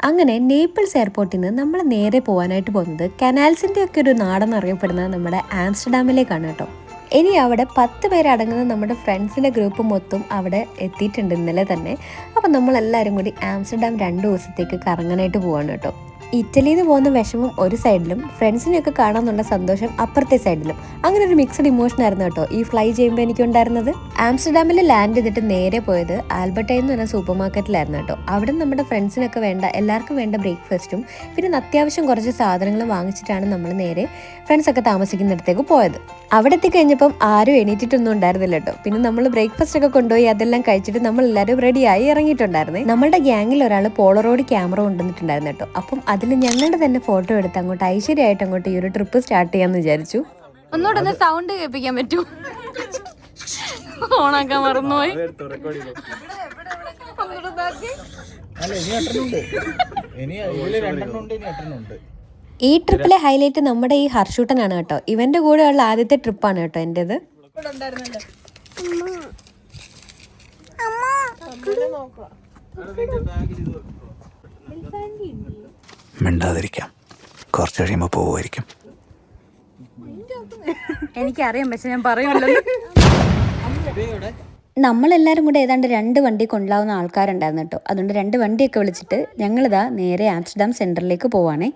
അങ്ങനെ നേപ്പിൾസ് എയർപോർട്ടിൽ നിന്ന് നമ്മൾ നേരെ പോകാനായിട്ട് പോകുന്നത് കനാൽസിൻ്റെ ഒക്കെ ഒരു നാടെന്നറിയപ്പെടുന്നത് നമ്മുടെ ആംസ്റ്റർഡാമിലേക്കാണ് കേട്ടോ. ഇനി അവിടെ 10 പേരടങ്ങുന്ന നമ്മുടെ ഫ്രണ്ട്സിൻ്റെ ഗ്രൂപ്പ് മൊത്തം അവിടെ എത്തിയിട്ടുണ്ട് ഇന്നലെ തന്നെ. അപ്പം നമ്മളെല്ലാവരും കൂടി ആംസ്റ്റർഡാം 2 ദിവസത്തേക്ക് കറങ്ങാനായിട്ട് പോവാണ് കേട്ടോ. ഇറ്റലിയിൽ നിന്ന് പോകുന്ന വിഷമം ഒരു സൈഡിലും ഫ്രണ്ട്സിനെയൊക്കെ കാണാമെന്നുള്ള സന്തോഷം അപ്പുറത്തെ സൈഡിലും, അങ്ങനെ ഒരു മിക്സഡ് ഇമോഷൻ ആയിരുന്നു കേട്ടോ ഈ ഫ്ലൈ ചെയ്യുമ്പോൾ എനിക്കുണ്ടായിരുന്നത്. ആംസ്റ്റർഡാമിൽ ലാൻഡ് ചെയ്തിട്ട് നേരെ പോയത് ആൽബർട്ടൈൻ എന്ന് പറഞ്ഞ സൂപ്പർ മാർക്കറ്റിലായിരുന്നു കേട്ടോ. അവിടെ നമ്മുടെ ഫ്രണ്ട്സിനൊക്കെ എല്ലാവർക്കും വേണ്ട ബ്രേക്ക്ഫാസ്റ്റും പിന്നെ അത്യാവശ്യം കുറച്ച് സാധനങ്ങൾ വാങ്ങിച്ചിട്ടാണ് നമ്മൾ നേരെ ഫ്രണ്ട്സൊക്കെ താമസിക്കുന്നിടത്തേക്ക് പോയത്. അവിടെ എത്തിക്കഴിഞ്ഞപ്പം ആരും എണീറ്റിട്ടൊന്നും ഉണ്ടായിരുന്നില്ല കേട്ടോ. പിന്നെ നമ്മൾ ബ്രേക്ക്ഫാസ്റ്റ് ഒക്കെ കൊണ്ടുപോയി അതെല്ലാം കഴിച്ചിട്ട് നമ്മളെല്ലാവരും റെഡിയായി ഇറങ്ങിയിട്ടുണ്ടായിരുന്നേ. നമ്മുടെ ഗ്യാങ്ങിൽ ഒരാൾ പോളറോഡ് ക്യാമറ കൊണ്ടുവന്നിട്ടുണ്ടായിരുന്നു കേട്ടോ. അപ്പം അതിൽ ഞങ്ങളുടെ തന്നെ ഫോട്ടോ എടുത്ത് അങ്ങോട്ട് ഐശ്വര്യമായിട്ട് അങ്ങോട്ട് ഈ ഒരു ട്രിപ്പ് സ്റ്റാർട്ട് ചെയ്യാമെന്ന് വിചാരിച്ചു. ഒന്നുകൂടെ സൗണ്ട് കേൾപ്പിക്കാൻ പറ്റൂ? ഓണാക്കാൻ മറന്നുപോയി. ഈ ട്രിപ്പിലെ ഹൈലൈറ്റ് നമ്മുടെ ഈ ഹർഷൂട്ടനാണ് കേട്ടോ. ഇവന്റെ കൂടെയുള്ള ആദ്യത്തെ ട്രിപ്പാണ് കേട്ടോ എൻ്റെത്. മിണ്ടാതിരിക്കാം, കുറച്ച് കഴിയുമ്പോൾ പോവുമായിരിക്കും. എനിക്കറിയാം, പക്ഷെ ഞാൻ പറയുമല്ലോ. നമ്മളെല്ലാവരും കൂടെ ഏതാണ്ട് 2 വണ്ടി കൊണ്ടുപോകുന്ന ആൾക്കാരുണ്ടായിരുന്നു കേട്ടോ. അതുകൊണ്ട് 2 വണ്ടിയൊക്കെ വിളിച്ചിട്ട് ഞങ്ങളിതാ നേരെ ആംസ്റ്റർഡാം സെൻറ്ററിലേക്ക് പോവാണേ.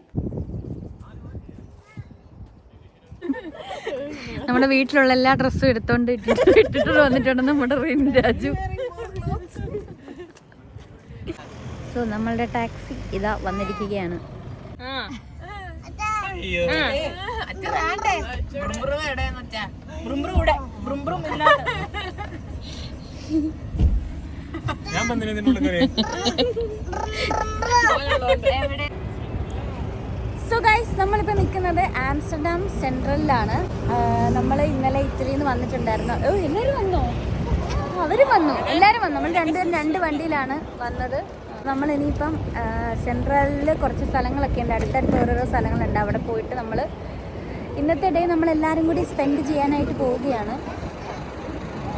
നമ്മുടെ വീട്ടിലുള്ള എല്ലാ ഡ്രസ്സും എടുത്തോണ്ട് ഇട്ടിട്ട് വന്നിട്ടുണ്ട് നമ്മുടെ രാജു. സോ നമ്മളുടെ ടാക്സി ഇതാ വന്നിരിക്കുകയാണ്. സോ ഗൈസ്, നമ്മളിപ്പോൾ നിൽക്കുന്നത് ആംസ്റ്റർഡാം സെൻട്രലിലാണ്. നമ്മൾ ഇന്നലെ ഇറ്റലിയിൽ നിന്ന് വന്നിട്ടുണ്ടായിരുന്നു. എല്ലാവരും വന്നോ? അവരും വന്നു, എല്ലാവരും വന്നു. നമ്മൾ 2 വണ്ടിയിലാണ് വന്നത്. നമ്മൾ ഇനിയിപ്പം സെൻട്രലിൽ കുറച്ച് സ്ഥലങ്ങളൊക്കെ ഉണ്ട്, അടുത്തടുത്ത് ഓരോരോ സ്ഥലങ്ങളുണ്ട്. അവിടെ പോയിട്ട് നമ്മൾ ഇന്നത്തെ ഡേ നമ്മളെല്ലാവരും കൂടി സ്പെൻഡ് ചെയ്യാനായിട്ട് പോവുകയാണ്.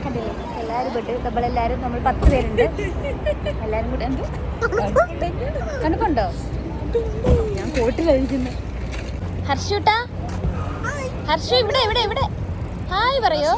കണ്ടില്ലേ, എല്ലാവരും പോയിട്ട് നമ്മളെല്ലാവരും, നമ്മൾ 10 പേരുണ്ട്. എല്ലാവരും കൂടി എന്തോ കണക്കുണ്ടോ? ഞാൻ കോട്ടിലായിരിക്കുന്നു. ഹർഷൂട്ടാ, ഹർഷു ഇവിടെ ഇവിടെ ഇവിടെ ഹായ് പറയോ?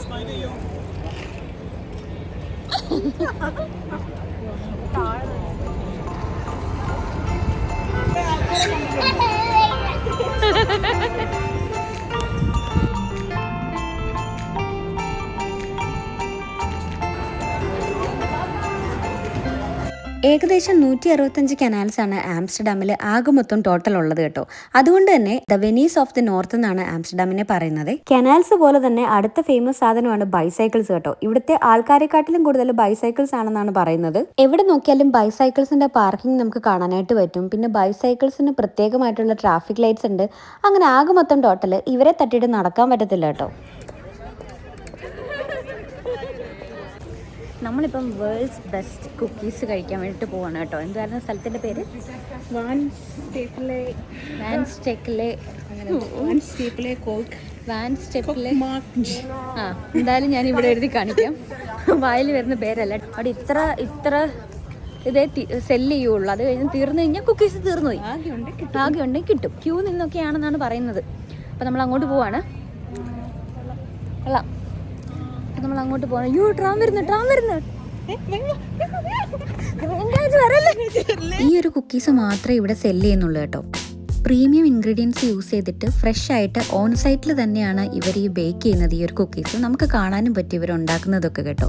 ഏകദേശം 165 കനാൽസാണ് ആംസ്റ്റർഡാമിൽ ആകെ മൊത്തം ടോട്ടൽ ഉള്ളത് കേട്ടോ. അതുകൊണ്ട് തന്നെ the Venice of the north എന്നാണ് ആംസ്റ്റർഡാമിനെ പറയുന്നത്. കനാൽസ് പോലെ തന്നെ അടുത്ത ഫേമസ് സാധനമാണ് ബൈസൈക്കിൾസ് കേട്ടോ. ഇവിടുത്തെ ആൾക്കാരെക്കാട്ടിലും കൂടുതൽ ബൈസൈക്കിൾസ് ആണെന്നാണ് പറയുന്നത്. എവിടെ നോക്കിയാലും ബൈസൈക്കിൾസിന്റെ പാർക്കിംഗ് നമുക്ക് കാണാനായിട്ട് പറ്റും. പിന്നെ ബൈസൈക്കിൾസിന് പ്രത്യേകമായിട്ടുള്ള ട്രാഫിക് ലൈറ്റ്സ് ഉണ്ട്. അങ്ങനെ ആകെ മൊത്തം ടോട്ടൽ ഇവരെ തട്ടിയിട്ട് നടക്കാൻ പറ്റത്തില്ല കേട്ടോ. നമ്മളിപ്പം വേൾഡ്സ് ബെസ്റ്റ് കുക്കീസ് കഴിക്കാൻ വേണ്ടിയിട്ട് പോവാണ് കേട്ടോ. എന്തായിരുന്നു സ്ഥലത്തിൻ്റെ പേര്? വാൻ സ്റ്റെപ്പിലെ. എന്തായാലും ഞാൻ ഇവിടെ എഴുതി കാണിക്കാം. വായിൽ വരുന്ന പേരല്ല. അവിടെ ഇത്ര ഇതേ സെല്ല് ചെയ്യുള്ളൂ. അത് കഴിഞ്ഞ് തീർന്നു കഴിഞ്ഞാൽ കുക്കീസ് തീർന്നു പോയി. ആകെ ഉണ്ടെങ്കിൽ കിട്ടും. ക്യൂ നിന്നൊക്കെയാണെന്നാണ് പറയുന്നത്. അപ്പം നമ്മൾ അങ്ങോട്ട് പോവാണ്. കൊള്ളാം. നമ്മൾ അങ്ങോട്ട് പോകണം. ട്രാം വരുന്നു. ഈ ഒരു കുക്കീസ് മാത്രമേ ഇവിടെ സെല്ല് ചെയ്യുന്നുള്ളൂ കേട്ടോ. പ്രീമിയം ഇൻഗ്രീഡിയൻസ് യൂസ് ചെയ്തിട്ട് ഫ്രഷ് ആയിട്ട് ഓൺ സൈറ്റിൽ തന്നെയാണ് ഇവർ ഈ ബേക്ക് ചെയ്യുന്നത്. ഈ ഒരു കുക്കീസ് നമുക്ക് കാണാനും പറ്റും ഇവർ ഉണ്ടാക്കുന്നതൊക്കെ കേട്ടോ.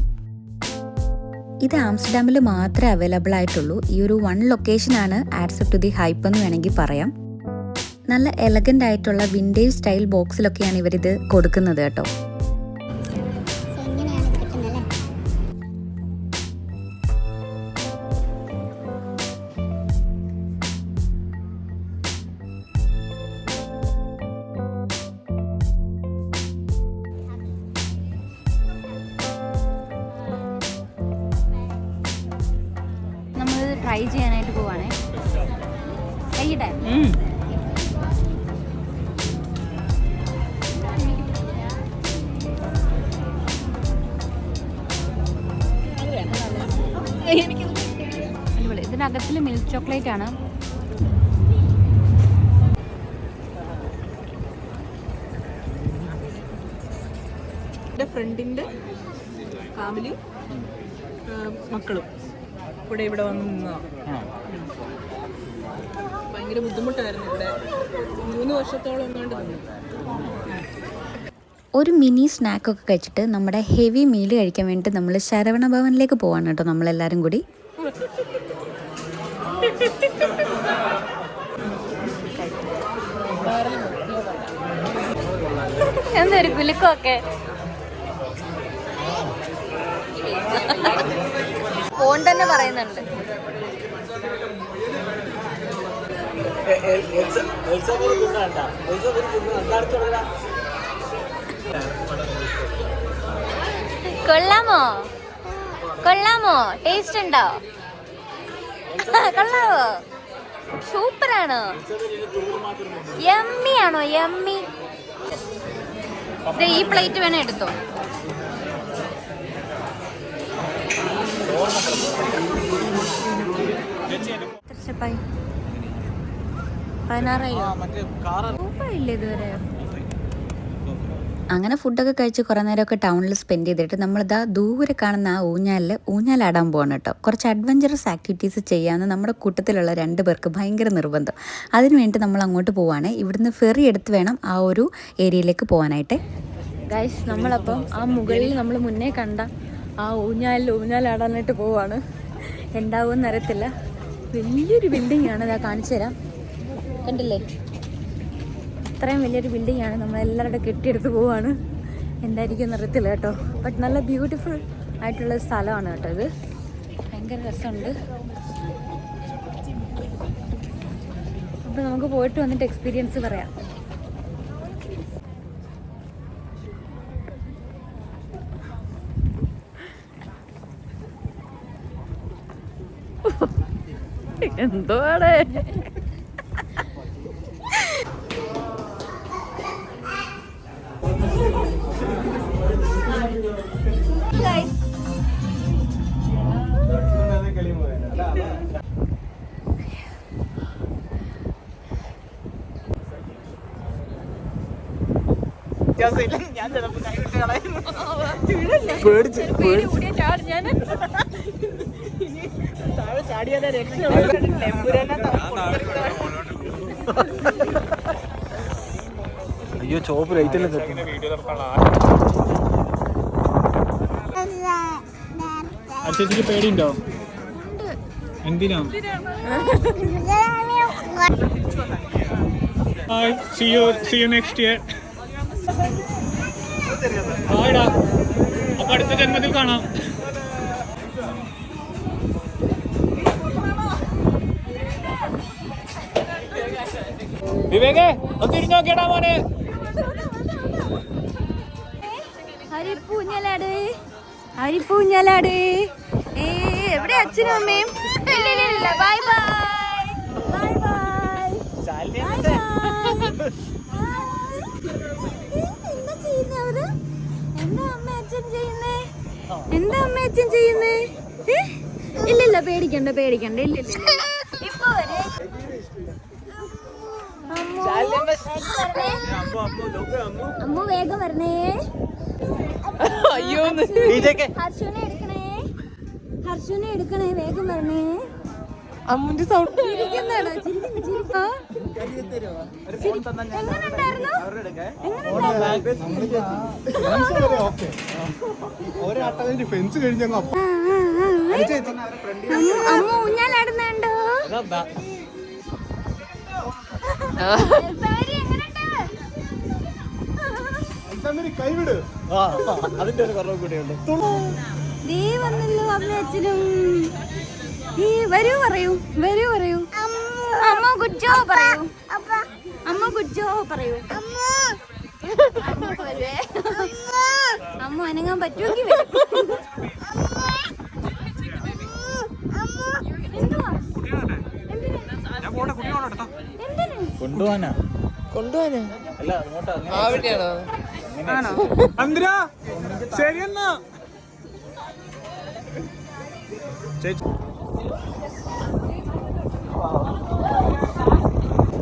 ഇത് ആംസ്റ്റർഡാമിൽ മാത്രമേ അവൈലബിൾ ആയിട്ടുള്ളൂ. ഈ ഒരു 1 ലൊക്കേഷനാണ് ആഡ്സ് ടു ദി ഹൈപ്പ് എന്ന് വേണമെങ്കിൽ പറയാം. നല്ല എലഗൻ്റ് ആയിട്ടുള്ള വിൻറ്റേജ് സ്റ്റൈൽ ബോക്സിലൊക്കെയാണ് ഇവരിത് കൊടുക്കുന്നത് കേട്ടോ. ട്രൈ ചെയ്യാനായിട്ട് പോവാണേ. കഴിയട്ടെ? അടിപൊളി. ഇതിനകത്തിൽ മിൽക്ക് ചോക്ലേറ്റ് ആണ്. എൻ്റെ ഫ്രണ്ടിൻ്റെ ഫാമിലി മക്കളും ഇവിടെ വന്ന് നിന്നതാണ്. ഭയങ്കര ബുദ്ധിമുട്ടായിരുന്നു. ഇവിടെ 3 വർഷത്തോളം എങ്ങാണ്ട് നിന്നു. ഒരു മിനി സ്നാക്കൊക്കെ കഴിച്ചിട്ട് നമ്മുടെ ഹെവി മീൽ കഴിക്കാൻ വേണ്ടിയിട്ട് നമ്മൾ ശരവണ ഭവനിലേക്ക് പോവാണ് കേട്ടോ, നമ്മളെല്ലാവരും കൂടി. എന്തൊരു കുലുക്കൊക്കെ. ഫോൺ തന്നെ പറയുന്നുണ്ട്. കൊള്ളാമോ കൊള്ളാമോ? ടേസ്റ്റ് ഉണ്ടോ? കൊള്ളാവോ? സൂപ്പറാണോ? യമ്മി ആണോ? യമ്മി. ഈ പ്ലേറ്റ് വേണേ എടുത്തോ. ഇതുവരെ അങ്ങനെ ഫുഡൊക്കെ കഴിച്ച് കുറേ നേരമൊക്കെ ടൗണിൽ സ്പെൻഡ് ചെയ്തിട്ട് നമ്മളിതാ ദൂരെ കാണുന്ന ആ ഊഞ്ഞാലാടാൻ പോകണം കേട്ടോ. കുറച്ച് അഡ്വഞ്ചറസ് ആക്ടിവിറ്റീസ് ചെയ്യാമെന്ന് നമ്മുടെ കൂട്ടത്തിലുള്ള 2 പേർക്ക് ഭയങ്കര നിർബന്ധം. അതിനുവേണ്ടി നമ്മൾ അങ്ങോട്ട് പോവുകയാണ്. ഇവിടുന്ന് ഫെറി എടുത്ത് വേണം ആ ഒരു ഏരിയയിലേക്ക് പോകാനായിട്ട്. ഗൈസ്, നമ്മളപ്പം ആ മുകളിൽ നമ്മൾ മുന്നേ കണ്ട ആ ഊഞ്ഞാലാടാനായിട്ട് പോവാണ്. എന്താവുമെന്ന് അറിയത്തില്ല. വലിയൊരു ബിൽഡിംഗ് ആണ്. ഇതാ കാണിച്ചു തരാം. കണ്ടില്ലേ? അത്രയും വലിയൊരു ബിൽഡിംഗ് ആണ്. നമ്മളെല്ലാവരുടെ കെട്ടിയെടുത്ത് പോവാണ്. എന്തായിരിക്കും അറിയത്തില്ല കേട്ടോ. ബട്ട് നല്ല ബ്യൂട്ടിഫുൾ ആയിട്ടുള്ള സ്ഥലമാണ് കേട്ടോ ഇത്. ഭയങ്കര രസമുണ്ട്. അപ്പോൾ നമുക്ക് പോയിട്ട് വന്നിട്ട് എക്സ്പീരിയൻസ് പറയാം. എന്തോടെ ഞാൻ ചിലപ്പോൾ കൈവിട്ട് കളയുന്നു. താഴെ ചാടിയാലേ അയ്യോ, ചോപ്പ് ലൈറ്റല്ലേ ചേച്ചിക്ക് പേടിയുണ്ടോ? എന്തിനാ? Bye. See you next year. Bye. അപ്പൊ അടുത്ത ജന്മത്തിൽ കാണാം. വിവേകേ, ഒന്ന് തിരിഞ്ഞു നോക്കിയടാ മോനെ. ഹരിപ്പൂഞ്ഞാലാട്. എവിടെ അച്ഛനും അമ്മയും? Bye bye. Bye bye. എന്താ അമ്മ അച്ഛൻ ചെയ്യുന്നേ? ഇല്ലില്ല, പേടിക്കണ്ട. ഇല്ലില്ല. ഇപ്പൊ അമ്മ വേഗം വരണേ. അയ്യോ, ഹർഷുനെ എടുക്കണേ. വേഗം വരണേ. അമ്മുന്റെ സൗണ്ട് ചിരിക്കുന്നാണോ? അമ്മ ഊഞ്ഞാലാടുന്നുണ്ടോ? കൈവിട്. അതിന്റെ ഒരു കുറവ് കൂടിയുണ്ട്. ദേ വന്നല്ലോ അമ്മ അച്ഛനും. വരൂ പറയൂ. അമ്മ കുറ്റോ പറയൂ. അമ്മ കുറ്റോ പറയൂ. അമ്മ അനങ്ങാൻ പറ്റുമെങ്കിൽ കൊണ്ടുപോവാനാ അല്ല, അവിടെയാണോ? ആണോ? അന്ദ്ര ശരിയെന്നാ. ചേച്ചി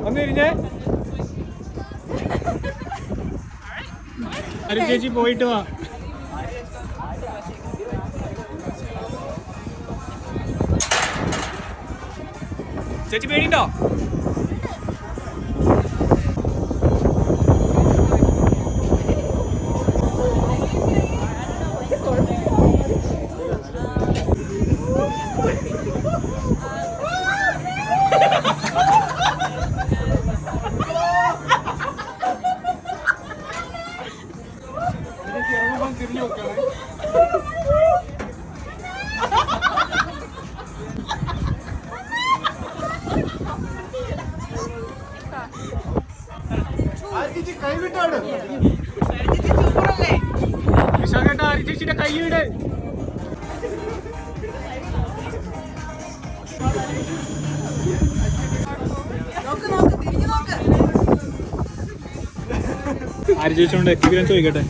ഒന്ന് തിരിഞ്ഞേ. ചേച്ചി പോയിട്ട് വാ. ചേച്ചി പേടിയുണ്ടോ? വിശാഖേട്ടാ ചേച്ചിയുടെ കൈയുടെ ആര് ചേച്ചിയോണ്ട് എക്സ്പീരിയൻസ് ചോദിക്കട്ടെ.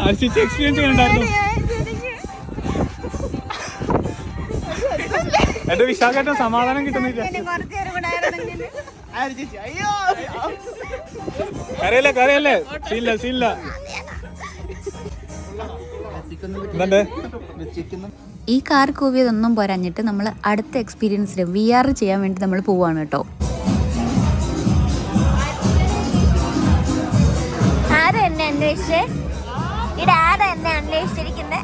ആര് ചേച്ചി എക്സ്പീരിയൻസ് ഉണ്ടായിരുന്നു? എന്റെ വിശാഖേട്ടൻ സമാധാനം കിട്ടുന്നില്ല. കരയല്ലേ സീനില്ല. ഈ കാർ കൂവിയതൊന്നും പോരാഞ്ഞിട്ട് നമ്മൾ അടുത്ത എക്സ്പീരിയൻസിൽ VR ചെയ്യാൻ വേണ്ടി നമ്മൾ പോവാണ് കേട്ടോ. ആരാ എന്നെ അന്വേഷിച്ചേ? ഇതാരാ എന്നെ അന്വേഷിച്ചിരിക്കുന്നേ?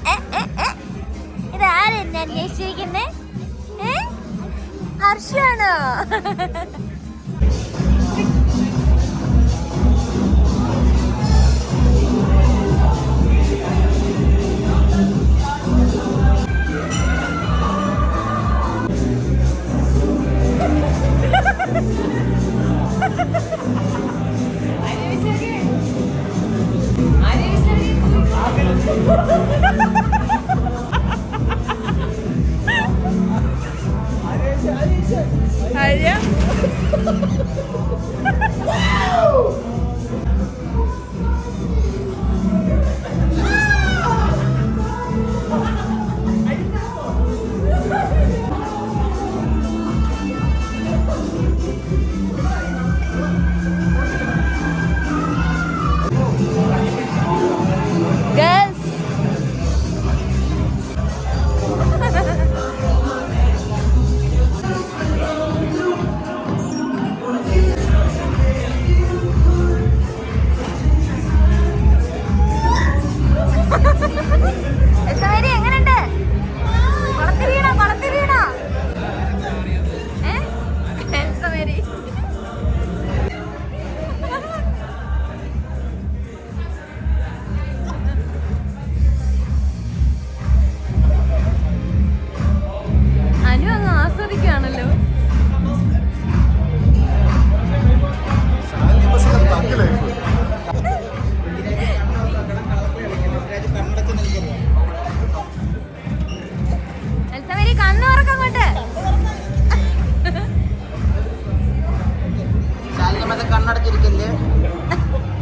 ഇതാരാ എന്നെ അന്വേഷിച്ചിരിക്കുന്നേ? ഹർഷാണോ?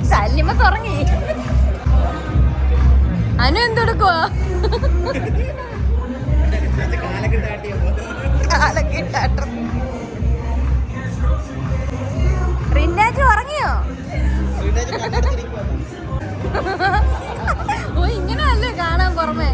ശല്യമ തുടങ്ങി. അനു എന്തെടുക്കുവാ? റിൻഡാജ് ഉറങ്ങിയോ? ഓ ഇങ്ങനെയല്ലേ കാണാൻ പുറമെ.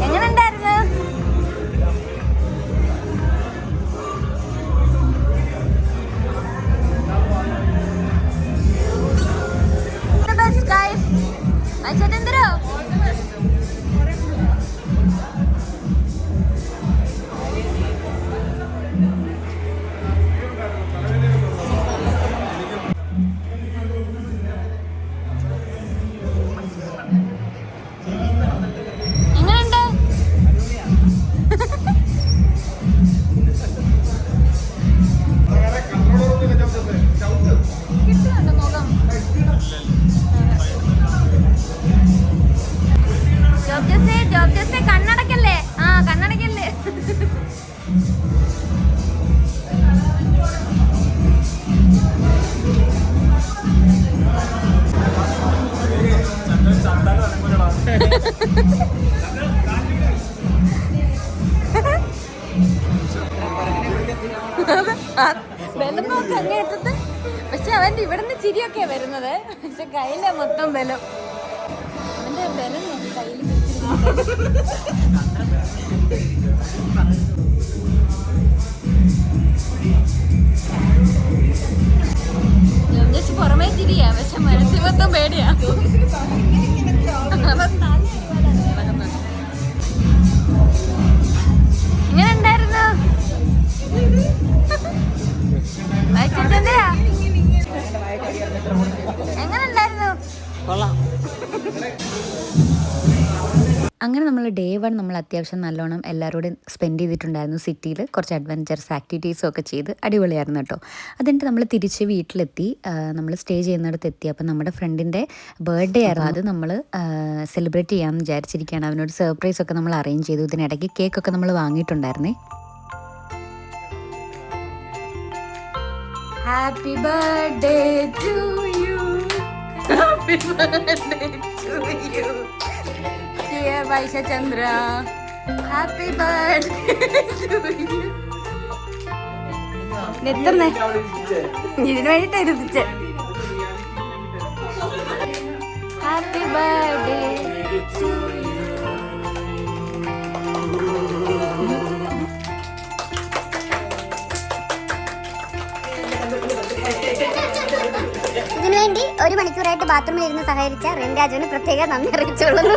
എങ്ങനെയുണ്ടായിരുന്നു? ബലം നോക്കി അങ്ങേ അറ്റത്ത്. പക്ഷെ അവന്റെ ഇവിടുന്ന് ചിരിയൊക്കെയാ വരുന്നത്, പക്ഷെ കയ്യിലെ മൊത്തം ബലം. അവന്റെ ബലം നോക്കി കയ്യിൽ പുറമേ ചിരിയാ, പക്ഷെ മനസ്സിൽ മൊത്തം പേടിയാ. എങ്ങനെ ഉണ്ടായിരുന്നു? എങ്ങനെ ഉണ്ടായിരുന്നു? അങ്ങനെ നമ്മൾ ഡേ 1 നമ്മൾ അത്യാവശ്യം നല്ലോണം എല്ലാവരോടും സ്പെൻഡ് ചെയ്തിട്ടുണ്ടായിരുന്നു. സിറ്റിയിൽ കുറച്ച് അഡ്വഞ്ചറസ് ആക്ടിവിറ്റീസും ഒക്കെ ചെയ്ത് അടിപൊളിയായിരുന്നു കേട്ടോ. അതിൻ്റെ നമ്മൾ തിരിച്ച് വീട്ടിലെത്തി, നമ്മൾ സ്റ്റേ ചെയ്യുന്നിടത്ത് എത്തി. അപ്പം നമ്മുടെ ഫ്രണ്ടിൻ്റെ ബർത്ത്ഡേ ആയിരുന്നു, അത് നമ്മൾ സെലിബ്രേറ്റ് ചെയ്യാമെന്ന് വിചാരിച്ചിരിക്കുകയാണ്. അവനോട് സർപ്രൈസ് ഒക്കെ നമ്മൾ അറേഞ്ച് ചെയ്തു. ഇതിനിടയ്ക്ക് കേക്കൊക്കെ നമ്മൾ വാങ്ങിയിട്ടുണ്ടായിരുന്നേ. Happy birthday to you, happy birthday to you dear Vaishachandra, happy birthday to you. എത്തുന്നേ ഇതിനു വേണ്ടിട്ട് ഇരുത്തിച്ച്. Happy birthday to you. ഇതിനുവേണ്ടി 1 മണിക്കൂറായിട്ട് ബാത്റൂമിൽ ഇരുന്ന് സഹകരിച്ച റിൻരാജുവിന് പ്രത്യേക നന്ദി അറിയിച്ചുകൊള്ളുന്നു.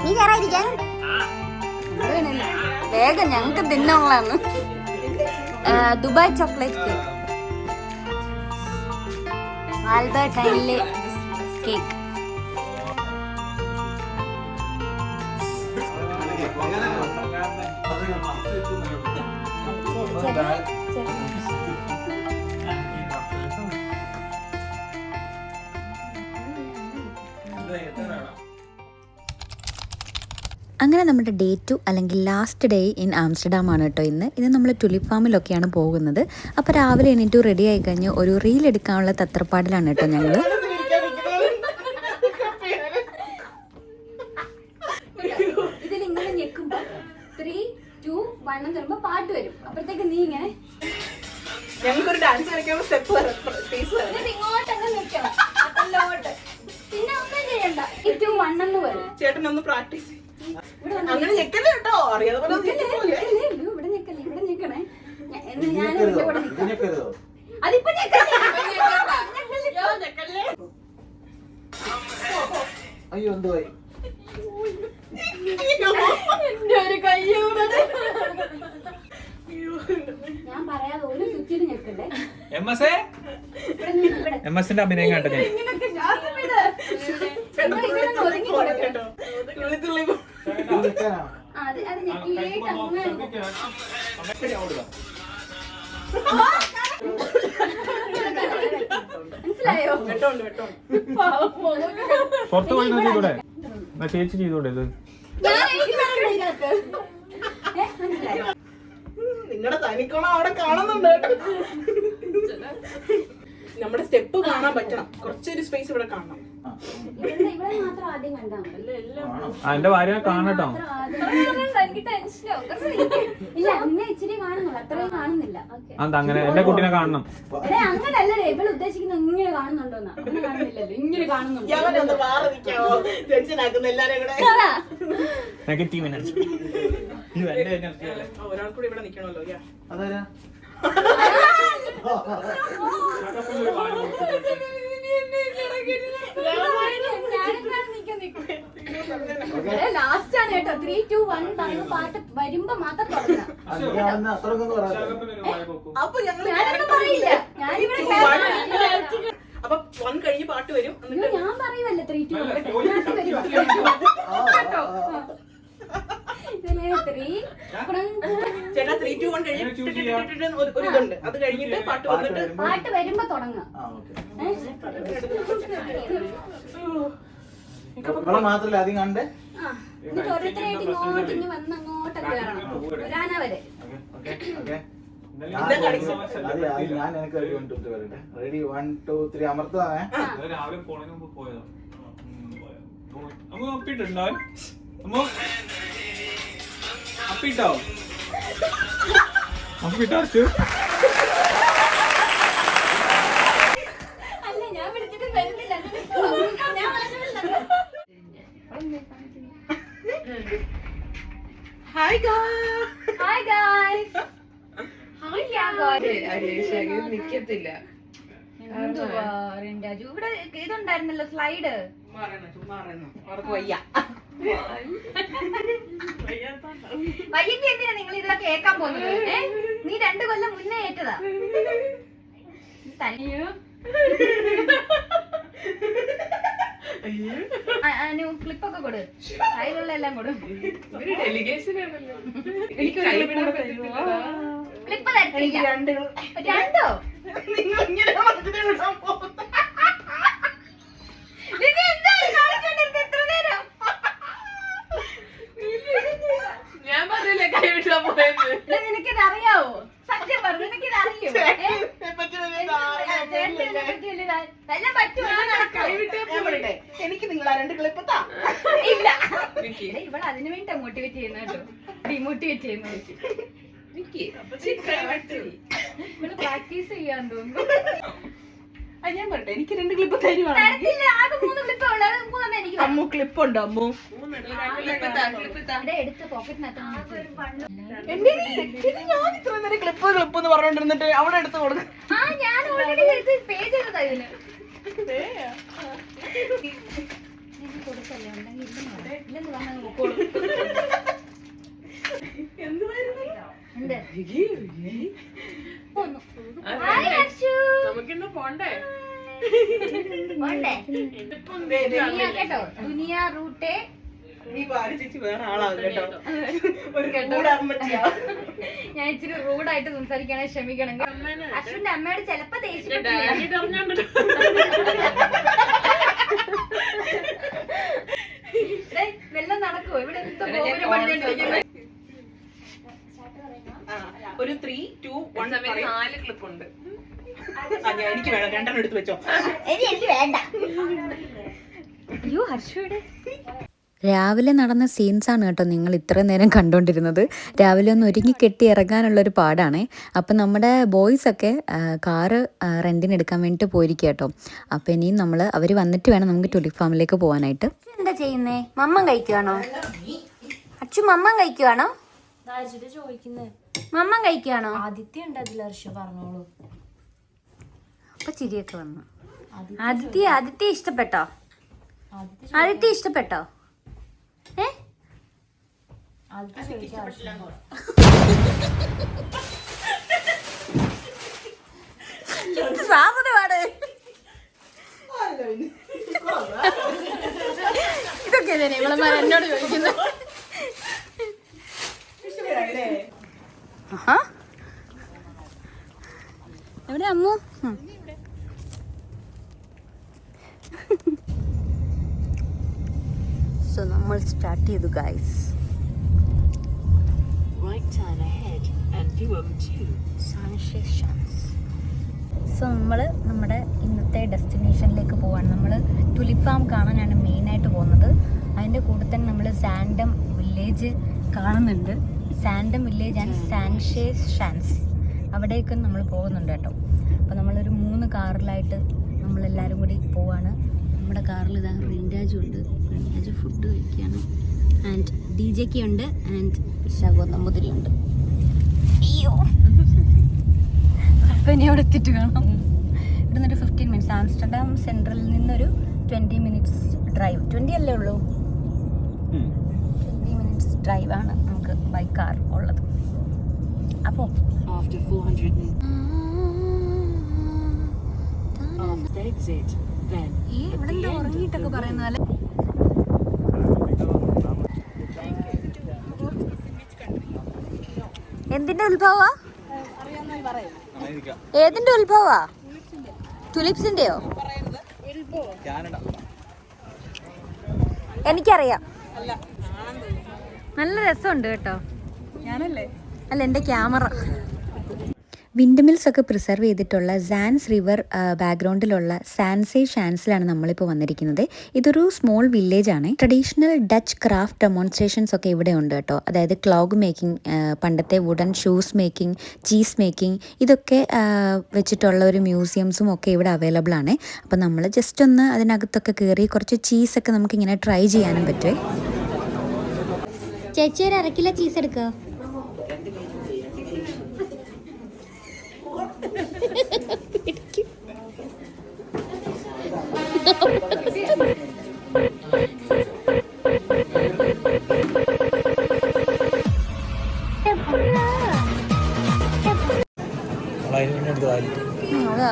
നീ കയറാതിരിക്കാൻ വേഗം ഞങ്ങൾക്ക് തിന്നുള്ളതാണ്. ദുബായ് ചോക്ലേറ്റ് കേക്ക്, ആൽബർട്ട് ഐൻലെ കേക്ക്. അങ്ങനെ നമ്മുടെ ഡേ 2 അല്ലെങ്കിൽ ലാസ്റ്റ് ഡേ ഇൻ ആംസ്റ്റർഡാം ആണ് കേട്ടോ ഇന്ന്. ഇത് നമ്മൾ ടുലിപ്പ് ഫാമിലൊക്കെയാണ് പോകുന്നത്. അപ്പോൾ രാവിലെ എണീറ്റ് റെഡി ആയി കഴിഞ്ഞ് ഒരു റീൽ എടുക്കാനുള്ള തത്രപ്പാടിലാണ് കേട്ടോ ഞങ്ങൾ. ഇതിലിങ്ങനെ ഞെക്കുമ്പോ 3, 2, 1 എന്ന് പറയുമ്പോ പാട്ട് വരും. അപ്പോഴത്തേക്ക് നീ ഇങ്ങനെ ഞങ്ങൾക്കൊരു ഡാൻസ് കളിക്കുമ്പോൾ സ്റ്റെപ്പ് ഇങ്ങോട്ടങ്ങ് നിൽക്കണം, അതിലോട്ട്. പിന്നെ ഒന്നും ചെയ്യണ്ട, 2, 1 എന്ന് വരും. ചേട്ടനൊന്ന് പ്രാക്ടീസ് അങ്ങനെ ഞെക്കല്ലേ കേട്ടോ, അറിയാതെ പോലെ ഇവിടെ ഞെക്കല്ലേ, ഇവിടെ ഞെക്കണേ. ഞാൻ ഇവിടെ നിൽക്കാം. അതിപ്പോ അയ്യോ എന്തുവായി? ഞാൻ പറയാതെ ഒരു സ്വിച്ചിൽ ഞെക്കണ്ടേ. MS-ന്റെ അഭിനയം കണ്ടത് അത് ഞെക്കിയിട്ട് മനസ്സിലായോ? പുറത്ത് പോയി ചെയ്തൂടെ? ചേച്ചി ചെയ്തൂടെ ഇത്? നിങ്ങളുടെ തനിക്കോണം അവിടെ കാണുന്നുണ്ട് കേട്ടോ. നമ്മുടെ സ്റ്റെപ്പ് കാണാൻ പറ്റണം, കുറച്ചൊരു സ്പേസ് ഇവിടെ കാണണം. ഇവിടെ മാത്രം ആദ്യം കണ്ടാ എന്റെ ഭാര്യ കാണട്ടോ. എനിക്ക് ടെൻഷനാവും. ഇല്ല അമ്മ ഇച്ചിരി കാണുന്നുള്ളു, അത്രയും കാണുന്നില്ല. അങ്ങനെ എന്റെ കുട്ടീനെ കാണണം. അങ്ങനല്ലേ ഇവള് ഉദ്ദേശിക്കുന്നത്, ഇങ്ങനെ കാണുന്നുണ്ടോന്നാ. അങ്ങനെ കാണുന്നില്ലല്ലോ, ഇങ്ങനെ കാണുന്നുണ്ട്. ടെൻഷൻ ആക്കുന്ന എല്ലാരും കൂടെ നെഗറ്റീവ് എനർജി. ഒരാൾ കൂടി ഇവിടെ നിക്കണല്ലോ. അതാരാ? ലാസ്റ്റ് ആണ് കേട്ടോ. 3, 2, 1 പറയുമ്പോ പാട്ട് വരുമ്പോ മാത്രം തുടങ്ങാം. അപ്പൊ ഞാനൊന്നും പറയില്ല, ഞാനിവിടെ അപ്പൊ 1 കഴിഞ്ഞ് പാട്ട് വരും. ഞാൻ പറയുമല്ലേ 3, 2, 1 കേട്ടോ. 3 ചേട്ടാ 3, 2, 1 കഴിഞ്ഞിട്ട് ഒരു ഇതുണ്ട്, അത് കഴിഞ്ഞിട്ട് പാട്ട് വന്നിട്ട് പാട്ട് വരുമ്പോ തുടങ്ങാം. മാത്രല്ല അധികം കണ്ടേ. എന്നിട്ട് ഓരോരുത്തരായിട്ട് ഇങ്ങോട്ട് ഇനി വന്ന് അങ്ങോട്ടൊക്കെ കയറണം, ഒരാന വരെ. ഞാൻ എനിക്ക് റെഡി 1, 2, 3 അമർത്തതാണേ. രാവിലെ പോണതിന് മുമ്പ് പോയതോ? അമ്മ അപ്പിട്ടുണ്ടോ? അമ്മ അപ്പിട്ടോ? അപ്പിട്ടോ? Hi hi guys. നിക്കത്തില്ല. എന്തുവാ റിൻഡാജു ഇവിടെ ഇതുണ്ടായിരുന്നല്ലോ സ്ലൈഡ്. അവർക്ക് വയ്യ. വയ്യെങ്കിൽ എന്തിനാ നിങ്ങൾ ഇതൊക്കെ കേൾക്കാൻ പോകുന്നത്? നീ 2 കൊല്ലം മുന്നേ ഏറ്റതാ. തനിയോ ക്ലിപ്പൊക്കെ കൊടു, കയ്യിലുള്ള എല്ലാം കൊടു. ക്ലിപ്പ് രണ്ടോ? ഞാൻ പറഞ്ഞില്ലേ കൈവിട്ടാ പോയത്. നിനക്കിത് അറിയാവോ? സത്യം പറഞ്ഞു, നിനക്കിത് അറിയോ? എനിക്ക് നിങ്ങൾ ആ 2 ക്ലിപ്പത്താ ഇല്ല. ഇവിടെ അതിനു വേണ്ടി മോട്ടിവേറ്റ് ചെയ്യുന്ന കേട്ടോ, ഡിമോട്ടിവേറ്റ് ചെയ്യുന്ന. ഇവിടെ പ്രാക്ടീസ് ചെയ്യാൻ തോന്നുന്നു. ഞാൻ പറട്ടെ, എനിക്ക് 2 ക്ലിപ്പ് തരുവാണ്. ആകെ 3 ക്ലിപ്പേ ഉള്ളൂ. അത് 3 എനിക്ക് അമ്മു ക്ലിപ്പ് ഉണ്ടോ? അമ്മു എടുത്ത് പോക്കറ്റിനകത്ത് ഞാൻ ഇത്ര നേരം ക്ലിപ്പ് എന്ന് പറഞ്ഞോണ്ടിരുന്നിട്ട് അവിടെ എടുത്ത് കൊടുക്കും. ഞാൻ ഓൾറെഡി പേജ് ചെയ്തതാ ഇതിന്. കൊടുക്കല്ലേ ഉണ്ടെങ്കിൽ ഇല്ലെന്ന് പറഞ്ഞാൽ നോക്കോളൂ. എന്ത് നമുക്കിന്ന് പോണ്ടേ? കേട്ടോ, ദുനിയ റൂട്ടേ. നീ ചേച്ചി വേറെ ആളാവും കേട്ടോ. ഞാൻ ഇച്ചിരി റൂഡായിട്ട് സംസാരിക്കണേ, ക്ഷമിക്കണം. അശ്വിന്റെ അമ്മയോട് ചെലപ്പോ വെള്ളം നടക്കുവോ ഇവിടെ? ഒരു 3, 2, 1 4 ക്ലിപ്പ് ഉണ്ട്. എനിക്ക് വേണം, 2 എടുത്ത് വെച്ചോ. എനിക്ക് വേണ്ട. അയ്യോ ഹർഷയുടെ രാവിലെ നടന്ന സീൻസാണ് കേട്ടോ നിങ്ങൾ ഇത്ര നേരം കണ്ടുകൊണ്ടിരുന്നത്. രാവിലെ ഒന്ന് ഒരുങ്ങി കെട്ടി ഇറങ്ങാനുള്ളൊരു പാടാണേ. അപ്പം നമ്മുടെ ബോയ്സൊക്കെ കാറ് റെൻറ്റിന് എടുക്കാൻ വേണ്ടിയിട്ട് പോയിരിക്കുക കേട്ടോ. അപ്പം ഇനിയും അവർ വന്നിട്ട് വേണം നമുക്ക് ടുലിപ്പ് ഫാമിലേക്ക് പോകാനായിട്ട്. എന്താ ചെയ്യുന്നേ? മമ്മൻ കഴിക്കുവാണോ? അച്ചു മമ്മൻ കഴിക്കുവാണോ? മമ്മൻ കഴിക്കുവാണോ? ആദിത്യ ഉണ്ട് അതിൽ. ഹർഷ പറഞ്ഞോളൂ. അപ്പൊ ചിരിയൊക്കെ വന്നു. ആദിത്യ ഇഷ്ടപ്പെട്ടോ? ആദിത്യ ഇഷ്ടപ്പെട്ടോ? ഇതൊക്കെ ഇവളമാർ എന്നോട് ചോദിക്കുന്നത്. എവിടെ അമ്മു? സോ നമ്മൾ സ്റ്റാർട്ട് ചെയ്തു ഗൈസ്. സോ നമ്മൾ നമ്മുടെ ഇന്നത്തെ ഡെസ്റ്റിനേഷനിലേക്ക് പോവാണ്. നമ്മൾ ടുലിപ്പ് ഫാം കാണാനാണ് മെയിനായിട്ട് പോകുന്നത്. അതിൻ്റെ കൂടെ തന്നെ നമ്മൾ സാൻഡം വില്ലേജ് കാണുന്നുണ്ട്. സാൻഡം വില്ലേജ് ആൻഡ് സാൻഷേസ് ഷാൻസ് അവിടേക്ക് നമ്മൾ പോകുന്നുണ്ട് കേട്ടോ. അപ്പോൾ നമ്മളൊരു 3 കാറിലായിട്ട് നമ്മളെല്ലാവരും കൂടി പോവാണ്. നമ്മുടെ കാറിൽ ഇതാ റിൻഡാജു ഉണ്ട്. റിൻഡാജു ഫുഡ് കഴിക്കുകയാണ്. ആൻഡ് DJ ഉണ്ട് ആൻഡ് ശാഗോ നമ്പൂതിരി ഉണ്ട്. അയ്യോ അപ്പോൾ ഇനി അവിടെ എത്തിയിട്ട് കാണാം. ഇവിടെ നിന്നൊരു 15 മിനിറ്റ്സ്, ആംസ്റ്റർഡാം സെൻട്രലിൽ നിന്നൊരു 20 മിനിറ്റ്സ് ഡ്രൈവ്. 20 അല്ലേ ഉള്ളൂ? 20 മിനിറ്റ്സ് ഡ്രൈവാണ് നമുക്ക് ബൈ കാർ ഉള്ളത്. അപ്പോൾ ഈ ഇവിടെ എന്താ ഉറങ്ങിയിട്ടൊക്കെ പറയുന്ന പോലെ എന്തിന്റെ ഉത്ഭവ? ഏതിന്റെ ഉത്ഭവ? ടുലിപ്സിന്റെയോ? എനിക്കറിയാം. നല്ല രസമുണ്ട് കേട്ടോ. അല്ല എൻ്റെ ക്യാമറ. വിൻഡ് മിൽസ് ഒക്കെ പ്രിസർവ് ചെയ്തിട്ടുള്ള സാൻസ് റിവർ ബാക്ക്ഗ്രൗണ്ടിലുള്ള സാൻസേ ഷാൻസിലാണ് നമ്മളിപ്പോൾ വന്നിരിക്കുന്നത്. ഇതൊരു സ്മോൾ വില്ലേജ് ആണ്. ട്രഡീഷണൽ ഡച്ച് ക്രാഫ്റ്റ് ഡെമോൺസ്ട്രേഷൻസ് ഒക്കെ ഇവിടെ ഉണ്ട് കേട്ടോ. അതായത് ക്ലോഗ് മേക്കിംഗ്, പണ്ടത്തെ wooden shoes making, cheese making, ഇതൊക്കെ വെച്ചിട്ടുള്ള ഒരു മ്യൂസിയംസും ഒക്കെ ഇവിടെ അവൈലബിൾ ആണ്. അപ്പോൾ നമ്മൾ ജസ്റ്റ് ഒന്ന് അതിനകത്തൊക്കെ കയറി കുറച്ച് ചീസൊക്കെ നമുക്കിങ്ങനെ ട്രൈ ചെയ്യാനും പറ്റുമേ. ചേച്ചി ഒരു 1/2 കിലോ ചീസ് എടുക്കോ? അതാ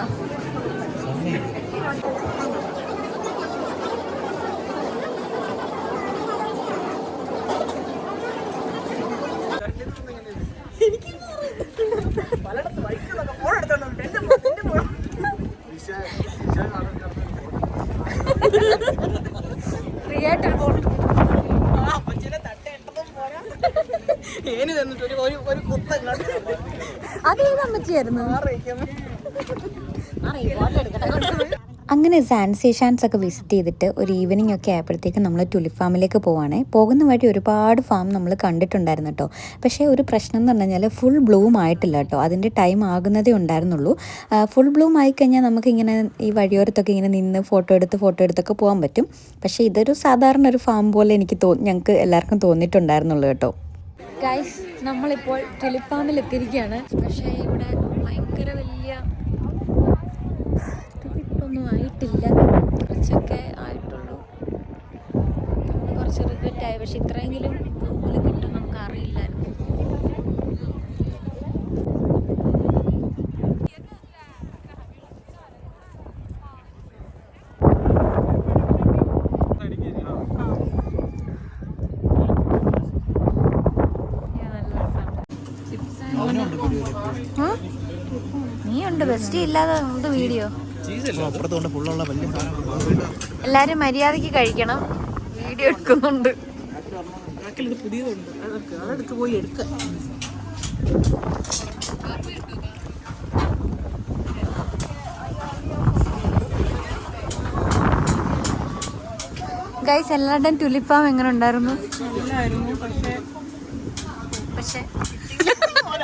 അതേത് അമ്മച്ചിയായിരുന്നു? അങ്ങനെ സാൻസി ഷാൻസ് ഒക്കെ വിസിറ്റ് ചെയ്തിട്ട് ഒരു ഈവനിങ് ഒക്കെ ആയപ്പോഴത്തേക്ക് നമ്മൾ ടുലിപ്പ് ഫാമിലേക്ക് പോവാണേ. പോകുന്ന വഴി ഒരുപാട് ഫാം നമ്മൾ കണ്ടിട്ടുണ്ടായിരുന്നു കേട്ടോ. പക്ഷേ ഒരു പ്രശ്നം എന്ന് പറഞ്ഞു കഴിഞ്ഞാൽ ഫുൾ ബ്ലൂം ആയിട്ടില്ല കേട്ടോ. അതിൻ്റെ ടൈം ആകുന്നതേ ഉണ്ടായിരുന്നുള്ളൂ. ഫുൾ ബ്ലൂം ആയിക്കഴിഞ്ഞാൽ നമുക്കിങ്ങനെ ഈ വഴിയോരത്തൊക്കെ ഇങ്ങനെ നിന്ന് ഫോട്ടോ എടുത്തൊക്കെ പോകാൻ പറ്റും. പക്ഷേ ഇതൊരു സാധാരണ ഒരു ഫാം പോലെ ഞങ്ങൾക്ക് എല്ലാവർക്കും തോന്നിയിട്ടുണ്ടായിരുന്നുള്ളൂ കേട്ടോ. ഗൈസ്, നമ്മളിപ്പോൾ ടുലിപ്പ് ഫാമിൽ എത്തിയിരിക്കുകയാണ്. പക്ഷേ ഇവിടെ ഭയങ്കര വലിയ ടുലിപ്പൊന്നും ആയിട്ടില്ല, കുറച്ചൊക്കെ ആയിട്ടുള്ളൂ. നമ്മൾ കുറച്ച് റിഗ്രറ്റായി. പക്ഷെ ഇത്രയെങ്കിലും പൂവിൽ കിട്ടും നമുക്ക് അറിയില്ലായിരുന്നു. നീ ഉണ്ട് ബെസ്റ്റ് ഇല്ലാതെ വീഡിയോ. എല്ലാരും മര്യാദക്ക് കഴിക്കണം, വീഡിയോ എടുക്കുന്നുണ്ട്. പുതിയതുണ്ട്, അതെടുത്ത് പോയി എടുക്കാം. ഗൈസ്, എല്ലാവരുടെയും ടുലിപ്പ് ഫാം എങ്ങനെ ഉണ്ടായിരുന്നു? പക്ഷേ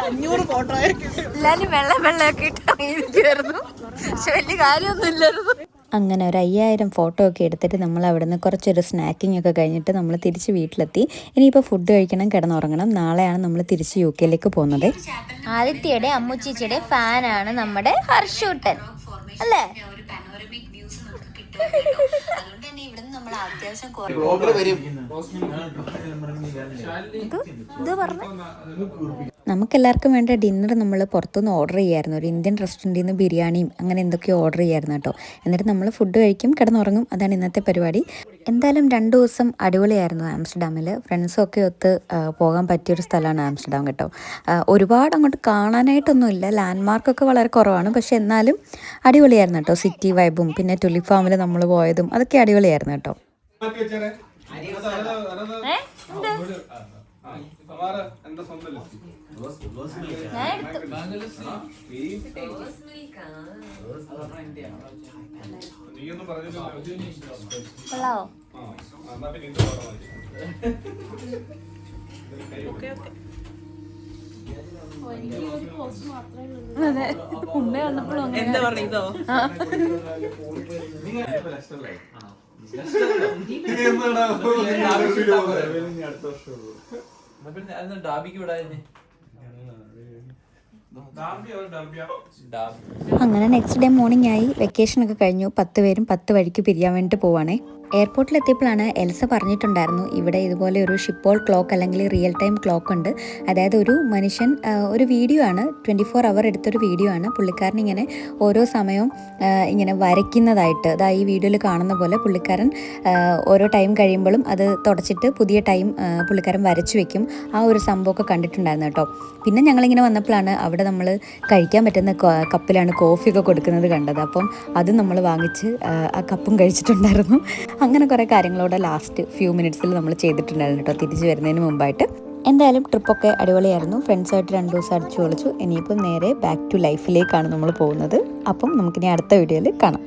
500 ഫോട്ടോ എല്ലാരും വെള്ളമൊക്കെ ഇട്ട് ഇരിക്കുമായിരുന്നു. പക്ഷെ വലിയ കാര്യമൊന്നും ഇല്ലായിരുന്നു. അങ്ങനെ ഒരു 5000 ഫോട്ടോ ഒക്കെ എടുത്തിട്ട് നമ്മൾ അവിടെ നിന്ന് കുറച്ചൊരു സ്നാക്കിംഗ് ഒക്കെ കഴിഞ്ഞിട്ട് നമ്മൾ തിരിച്ച് വീട്ടിലെത്തി. ഇനിയിപ്പോൾ ഫുഡ് കഴിക്കണം, കിടന്നുറങ്ങണം. നാളെയാണ് നമ്മൾ തിരിച്ച് UK പോകുന്നത്. ആദിത്യയുടെ അമ്മുച്ചിയുടെ ഫാനാണ് നമ്മുടെ ഹർഷൂട്ടൻ അല്ലേ? നമുക്കെല്ലാവർക്കും വേണ്ട ഡിന്നർ നമ്മൾ പുറത്തുനിന്ന് ഓർഡർ ചെയ്യായിരുന്നു. ഒരു ഇന്ത്യൻ റെസ്റ്റോറൻറ്റിൽ നിന്ന് ബിരിയാണിയും അങ്ങനെ എന്തൊക്കെയോ ഓർഡർ ചെയ്യായിരുന്നു കേട്ടോ. എന്നിട്ട് നമ്മൾ ഫുഡ് കഴിക്കും, കിടന്നുറങ്ങും. അതാണ് ഇന്നത്തെ പരിപാടി. എന്തായാലും 2 ദിവസം അടിപൊളിയായിരുന്നു ആംസ്റ്റർഡാമിൽ. ഫ്രണ്ട്സൊക്കെ ഒത്ത് പോകാൻ പറ്റിയൊരു സ്ഥലമാണ് ആംസ്റ്റർഡാം കേട്ടോ. ഒരുപാട് അങ്ങോട്ട് കാണാനായിട്ടൊന്നുമില്ല, ലാൻഡ്മാർക്കൊക്കെ വളരെ കുറവാണ്. പക്ഷെ എന്നാലും അടിപൊളിയായിരുന്നു കേട്ടോ. സിറ്റി വൈബും പിന്നെ ടുലിപ്പ് ഫാമിൽ നമ്മൾ പോയതും അതൊക്കെ അടിപൊളിയായിരുന്നു കേട്ടോ. അതെ, ഉമ്മ വന്നപ്പോഴും എന്താ പറഞ്ഞോ? അങ്ങനെ നെക്സ്റ്റ് ഡേ മോർണിംഗ് ആയി. വെക്കേഷനൊക്കെ കഴിഞ്ഞു. 10 പേരും 10 വഴിക്ക് പിരിയാൻ വേണ്ടിയിട്ട് പോവാണേ. എയർപോർട്ടിലെത്തിയപ്പോഴാണ് എൽസ പറഞ്ഞിട്ടുണ്ടായിരുന്നു ഇവിടെ ഇതുപോലെ ഒരു ഷിപ്പോൾ ക്ലോക്ക് അല്ലെങ്കിൽ റിയൽ ടൈം ക്ലോക്ക് ഉണ്ട്. അതായത് ഒരു മനുഷ്യൻ ഒരു വീഡിയോ ആണ്, 24 അവർ എടുത്തൊരു വീഡിയോ ആണ്. പുള്ളിക്കാരൻ ഇങ്ങനെ ഓരോ സമയവും ഇങ്ങനെ വരയ്ക്കുന്നതായിട്ട് അതാ ഈ വീഡിയോയിൽ കാണുന്ന പോലെ പുള്ളിക്കാരൻ ഓരോ ടൈം കഴിയുമ്പോഴും അത് തുടച്ചിട്ട് പുതിയ ടൈം പുള്ളിക്കാരൻ വരച്ചു വെക്കും. ആ ഒരു സംഭവമൊക്കെ കണ്ടിട്ടുണ്ടായിരുന്നു കേട്ടോ. പിന്നെ ഞങ്ങളിങ്ങനെ വന്നപ്പോഴാണ് അവിടെ നമ്മൾ കഴിക്കാൻ പറ്റുന്ന കപ്പിലാണ് കോഫിയൊക്കെ കൊടുക്കുന്നത് കണ്ടത്. അപ്പം അത് നമ്മൾ വാങ്ങിച്ച് ആ കപ്പും കഴിച്ചിട്ടുണ്ടായിരുന്നു. അങ്ങനെ കുറേ കാര്യങ്ങളോടെ ലാസ്റ്റ് ഫ്യൂ മിനിറ്റ്സിൽ നമ്മൾ ചെയ്തിട്ടുണ്ടായിരുന്നു കേട്ടോ, തിരിച്ച് വരുന്നതിന് മുമ്പായിട്ട്. എന്തായാലും ട്രിപ്പൊക്കെ അടിപൊളിയായിരുന്നു. ഫ്രണ്ട്സായിട്ട് 2 ദിവസം അടിച്ചു പൊളിച്ചു. ഇനിയിപ്പം നേരെ ബാക്ക് ടു ലൈഫിലേക്കാണ് നമ്മൾ പോകുന്നത്. അപ്പം നമുക്കിനി അടുത്ത വീഡിയോയിൽ കാണാം.